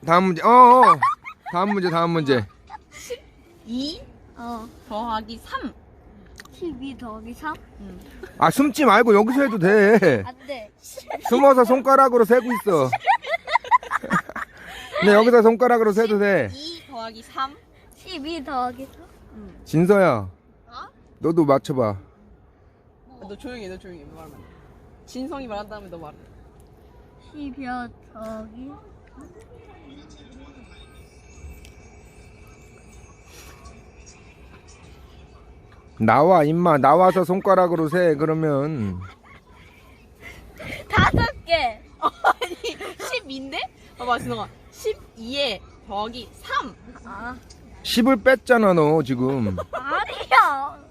다음 문제. 다음 문제. 2 더하기 3. 12 더하기 3? 아, 숨지 말고 여기서 해도 돼. 안 돼. 숨어서 손가락으로 세고 있어. 근데 여기서 손가락으로 세도 돼. 2 더하기 3. 12 더하기 3? 진서야, 너도 맞춰봐. 너 조용히 해, 너 조용히 해. 말하면 안 돼. 진성이 말한 다음에 너 말해. 12 더하기 나와, 임마. 나와서 손가락으로 세. 그러면 5개. 아니 12인데? 봐봐 진성아. 12에 더하기 3. 아, 10을 뺐잖아, 너 지금. 아니야.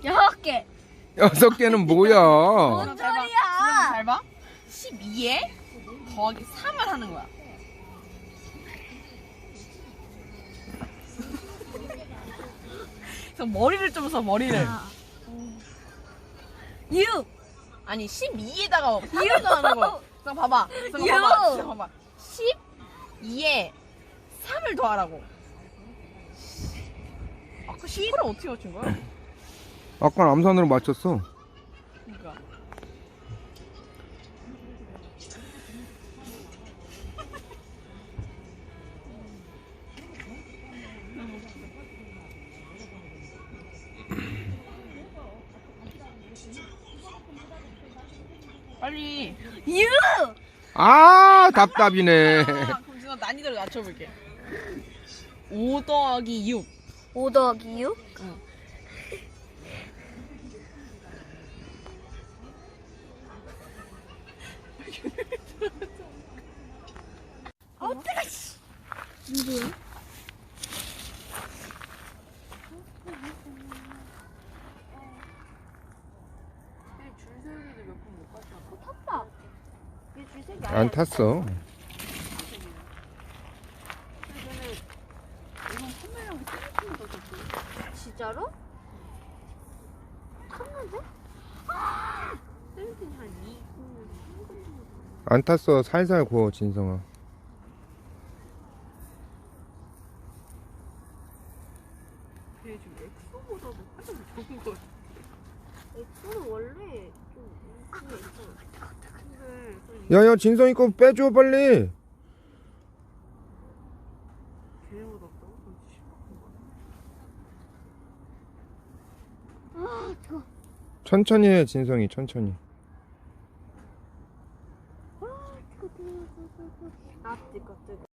여섯 개. 6개는 뭐야? 뭔 잘 봐. 소리야? 진성아 잘 봐. 12에 더하기 3을 하는 거야. 그래서 머리를 좀 써, 머리를. 6. 아니 12에다가 3을 더하는 거야. 그럼 봐봐. 그럼 봐봐. 진짜 봐봐. 12에 3을 더하라고. 아까 10을 어떻게 맞춘 거야? 아까 암산으로 맞췄어. 그러니까. 빨리. 6. 아, 답답이네. 그럼 진짜 난이도를 낮춰볼게. 5 더하기 6. 5 더하기 6? 응. 어떡해, 씨. 누구야? 탔다. 얘 줄색이 안 탔어. 진짜로? 탔는데? 안 탔어. 살살 구워, 진성아. 걔 지금 엑소보다도 한참 적은 거. 엑소는 원래 좀 인기가 있어. 근데 야, 진성이 거 빼줘, 빨리. 걔보다 너무 심각한 거. 아, 더워. 천천히 해, 진성이, 천천히. 아, 뜨거. 아, 뜨거.